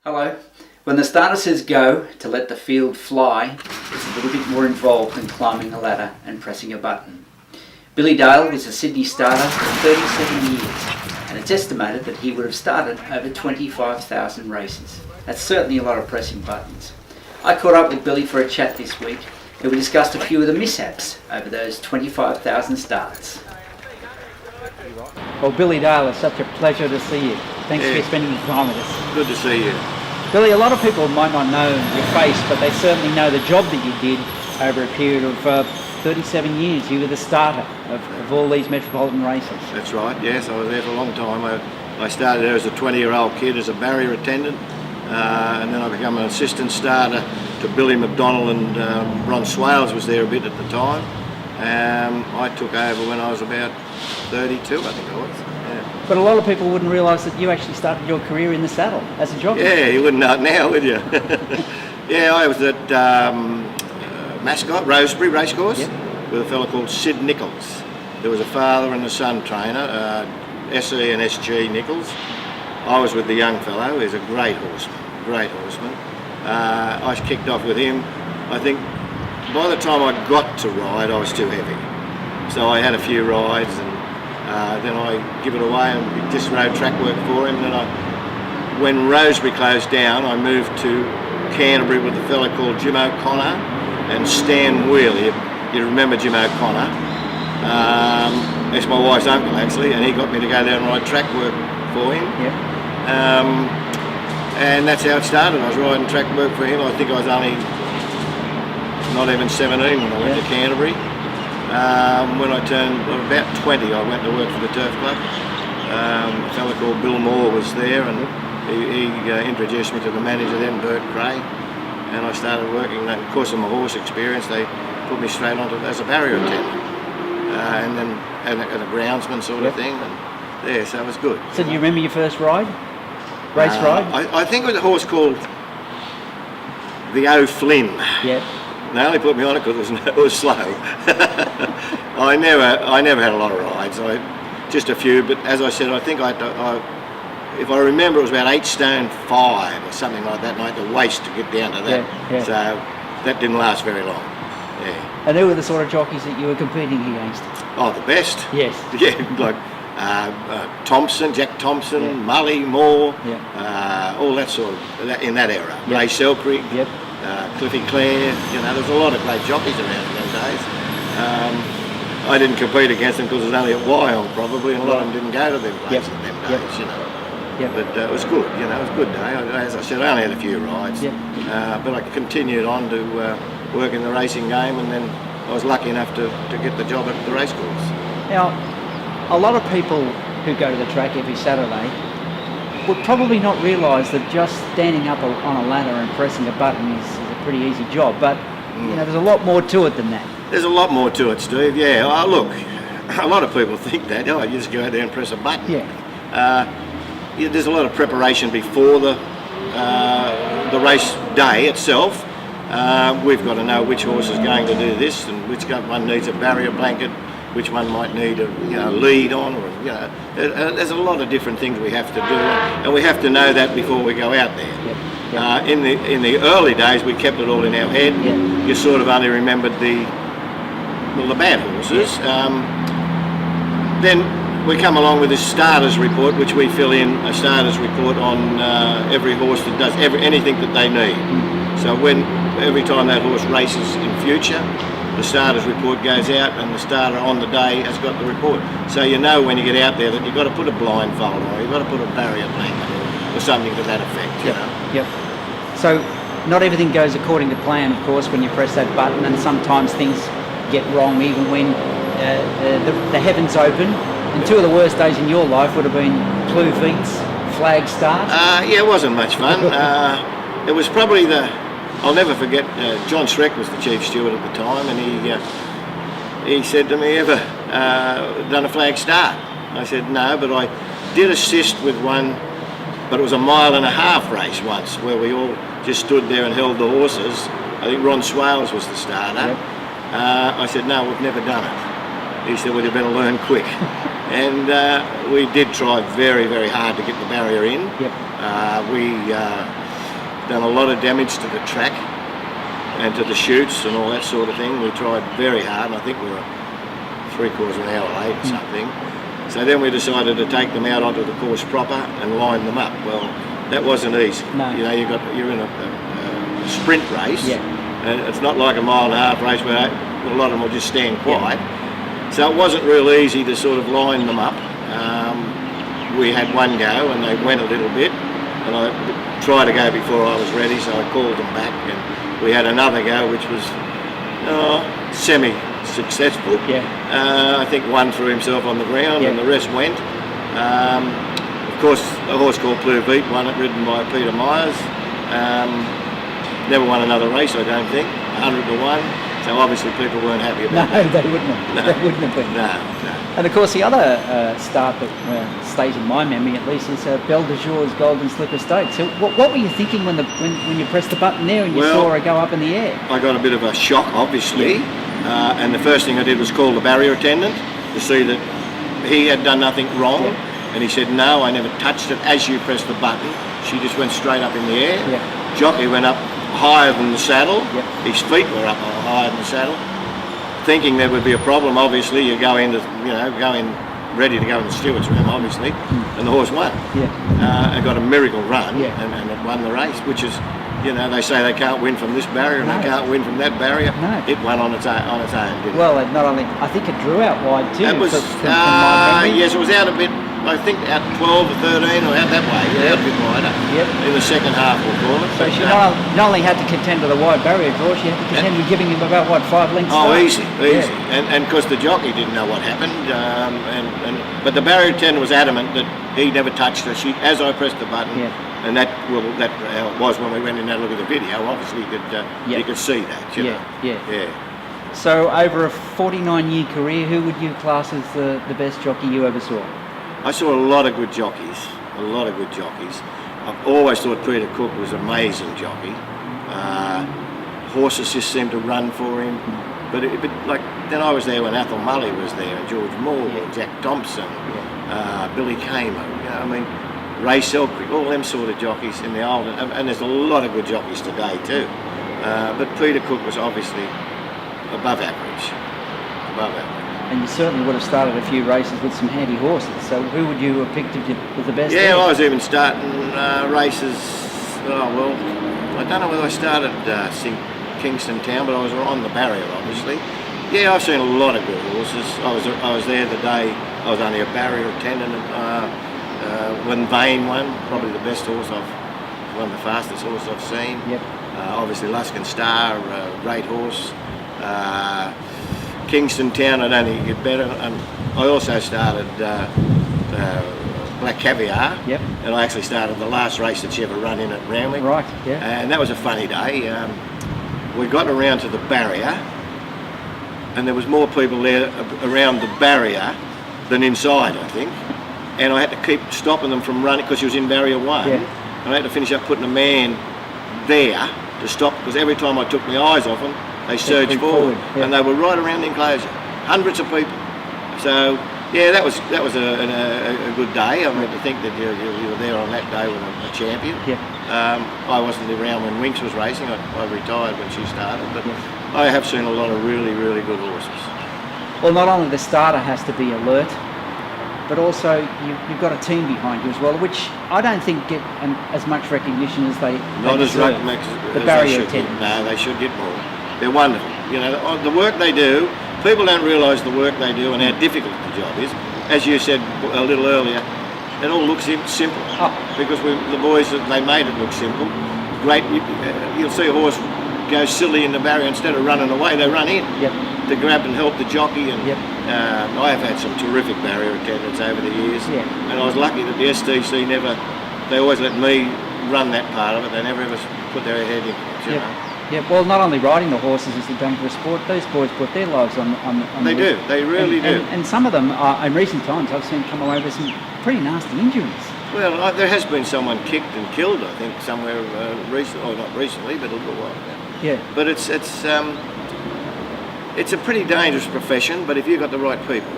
Hello. When the starter says go to let the field fly, it's a little bit more involved than climbing a ladder and pressing a button. Billy Dale was a Sydney starter for 37 years, and it's estimated that he would have started over 25,000 races. That's certainly a lot of pressing buttons. I caught up with Billy for a chat this week, and we discussed a few of the mishaps over those 25,000 starts. Well, Billy Dale, it's such a pleasure to see you. Thanks for spending your time with us. Good to see you. Billy, a lot of people might not know your face, but they certainly know the job that you did over a period of 37 years. You were the starter of all these metropolitan races. That's right, yes, I was there for a long time. I started there as a 20-year-old kid as a barrier attendant, and then I became an assistant starter to Billy McDonnell, and Ron Swales was there a bit at the time. I took over when I was about 32, I think I was. Yeah. But a lot of people wouldn't realise that you actually started your career in the saddle as a jockey. Yeah, you wouldn't know it now, would you? Yeah, I was at Mascot, Rosebery Racecourse, with a fellow called Sid Nichols. There was a father and a son trainer, SE and SG Nichols. I was with the young fellow. He's a great horseman. I kicked off with him. I think by the time I got to ride, I was too heavy. So I had a few rides, and then I give it away and just rode track work for him. And then when Rosebery closed down, I moved to Canterbury with a fella called Jim O'Connor and Stan Wheeler. You remember Jim O'Connor? That's my wife's uncle actually, and he got me to go down and ride track work for him. Yep. And that's how it started. I was riding track work for him. I think I was only not even 17 when I went to Canterbury. When I turned about 20, I went to work for the Turf Club. A fellow called Bill Moore was there, and he introduced me to the manager then, Bert Gray, and I started working. And because of my horse experience, they put me straight onto as a barrier attendant, and then and a groundsman sort of thing. And so it was good. So do you remember your first ride? Race ride? I think it was a horse called the O'Flynn. Yeah. They only put me on it because it was slow. I never had a lot of rides. Just a few, but as I said, I think if I remember, it was about 8 stone 5 or something like that, and I had to waist to get down to that. Yeah. So that didn't last very long. Yeah. And who were the sort of jockeys that you were competing against? Oh, the best. Yes. Yeah, like Thompson, Jack Thompson, Mully, Moore, all that sort of, in that era. Ray Selkirk. Yep. Cliffy Clare, there's a lot of great jockeys around in those days. I didn't compete against them because it was only at Wyong probably, and a lot of them didn't go to them places in them days, Yep. But it was good, it was a good day. As I said, I only had a few rides, but I continued on to work in the racing game, and then I was lucky enough to get the job at the racecourse. Now, a lot of people who go to the track every Saturday would probably not realise that just standing up on a ladder and pressing a button is a pretty easy job, but there's a lot more to it than that. There's a lot more to it, Steve. Yeah. Oh, look, a lot of people think that. Oh, you just go out there and press a button. There's a lot of preparation before the race day itself. We've got to know which horse is going to do this, and which one needs a barrier blanket, which one might need a lead on, or there's a lot of different things we have to do, and we have to know that before we go out there. In the early days, we kept it all in our head. You sort of only remembered the bad horses. Then we come along with this starters report, which we fill in a starters report on every horse that does anything that they need. So every time that horse races in future, the starters report goes out, and the starter on the day has got the report. So you know when you get out there that you've got to put a blindfold on, you've got to put a barrier blanket or something to that effect. Yep. So not everything goes according to plan, of course, when you press that button, and sometimes things get wrong even when the heavens open. And 2 of the worst days in your life would have been Clue Feats, Flag Start. It wasn't much fun. It was probably I'll never forget, John Schreck was the chief steward at the time, and he said to me, ever done a flag start? I said, no, but I did assist with one, but it was a 1.5 mile race once, where we all just stood there and held the horses. I think Ron Swales was the starter. I said, no, we've never done it. He said, well, you better learn quick. And we did try very, very hard to get the barrier in. done a lot of damage to the track and to the chutes and all that sort of thing. We tried very hard, and I think we were 3/4 of an hour late or something. So then we decided to take them out onto the course proper and line them up. Well, that wasn't easy. No. You know, you're in a sprint race, and it's not like a 1.5 mile race where a lot of them will just stand quiet. So it wasn't real easy to sort of line them up. We had one go and they went a little bit, and I tried to go before I was ready, so I called them back, and we had another go which was semi-successful. I think one threw himself on the ground and the rest went. Of course, a horse called Blue Beat won it, ridden by Peter Myers. Never won another race, I don't think, 100 to 1. So obviously people weren't happy about that. No, they wouldn't have. No. They wouldn't have been. No. And of course, the other start that stays in my memory, at least, is Belle de Jour's Golden Slipper Stakes. So, what were you thinking when you pressed the button there and you saw her go up in the air? I got a bit of a shock, obviously, and the first thing I did was call the barrier attendant to see that he had done nothing wrong, and he said, "No, I never touched it. As you pressed the button, she just went straight up in the air. Jockey went up higher than the saddle. His feet were up higher than the saddle." Thinking there would be a problem, obviously, you go in ready to go in the steward's room, obviously, and the horse won. It got a miracle run, and it won the race, which is, they say they can't win from this barrier and they can't win from that barrier. No. It won on its own, didn't well, it not only, I think it drew out wide too. it? It was, from my memory. yes, it was out a bit, I think out 12 or 13 or out that way, out a bit wider. In the second half, we'll call it. So she not only had to contend with a wide barrier draw, she had to contend with giving him about, 5 lengths? Oh, start? easy. And of course the jockey didn't know what happened, but the barrier attendant was adamant that he never touched her. As I pressed the button, and that was when we went in and had a look at the video, obviously you could see that, you know. So over a 49-year career, who would you class as the best jockey you ever saw? I saw a lot of good jockeys, I've always thought Peter Cook was an amazing jockey. Horses just seemed to run for him. But then I was there when Athol Mully was there, and George Moore, and Jack Thompson, Billy Kamer, Ray Selkirk, all them sort of jockeys in the old, and there's a lot of good jockeys today too. But Peter Cook was obviously above average. And you certainly would have started a few races with some handy horses. So who would you have picked as the best? Yeah, I was even starting races. I don't know whether I started Kingston Town, but I was on the barrier, obviously. Yeah, I've seen a lot of good horses. I was there the day I was only a barrier attendant when Vane won, probably the best horse one of the fastest horses I've seen. Obviously Luskin Star, great horse. Kingston Town, I don't think you get better. I also started Black Caviar, and I actually started the last race that she ever run in at Randwick. And that was a funny day. We got around to the barrier, and there was more people there around the barrier than inside, I think. And I had to keep stopping them from running because she was in barrier 1. And I had to finish up putting a man there to stop, because every time I took my eyes off them, they surged forward. And they were right around the enclosure, hundreds of people. So yeah, that was a good day. I mean, to think that you were there on that day with a champion. I wasn't around when Winks was racing. I retired when she started, but I have seen a lot of really, really good horses. Well, not only the starter has to be alert, but also you've got a team behind you as well, which I don't think get as much recognition as they deserve. The barrier attendants. No, they should get more. They're wonderful. The work they do, people don't realise the work they do and how difficult the job is. As you said a little earlier, it all looks simple because the boys, they made it look simple. Great, you'll see a horse go silly in the barrier, instead of running away, they run in to grab and help the jockey. And I have had some terrific barrier attendants over the years, and I was lucky that the STC they always let me run that part of it. They never ever put their head in it. You know? Well, not only riding the horses is the dangerous sport, those boys put their lives on They do, they really do. And some of them, in recent times, I've seen come away with some pretty nasty injuries. Well, there has been someone kicked and killed, I think, somewhere recently, or not recently, but a little while ago. But it's a pretty dangerous profession, but if you've got the right people,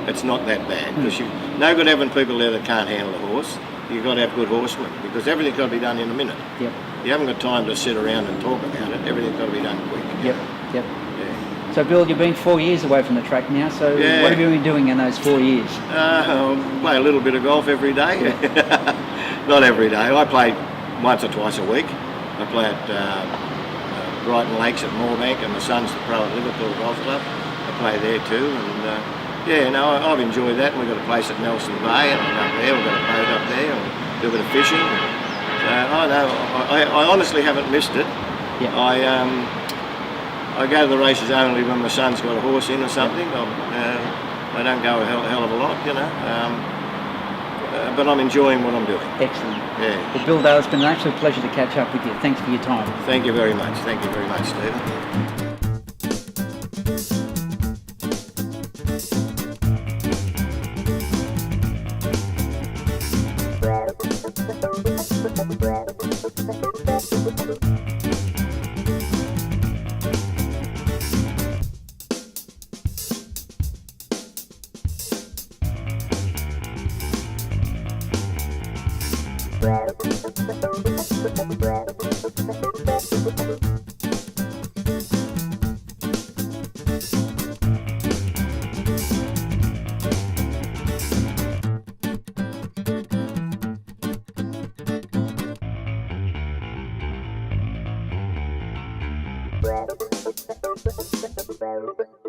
it's not that bad. Because no good having people there that can't handle a horse. You've got to have good horsemen, because everything's got to be done in a minute. you haven't got time to sit around and talk about it. Everything's got to be done quick. Yep. Yeah. So Bill, you've been 4 years away from the track now, so Yeah. what have you been doing in those 4 years? Play a little bit of golf every day. Not every day. I play once or twice a week. I play at Brighton Lakes at Moorbank, and the son's the pro at Liverpool Golf Club. I play there too, and I've enjoyed that. We've got a place at Nelson Bay, and I'm up there. We've got a boat up there, and do a bit of fishing. So I honestly haven't missed it. Yeah. I go to the races only when my son's got a horse in or something. I don't go a hell of a lot, you know. But I'm enjoying what I'm doing. Excellent. Yeah. Well, Bill Dale, it's been an absolute pleasure to catch up with you. Thanks for your time. Thank you very much. Thank you very much, Stephen. Bravo.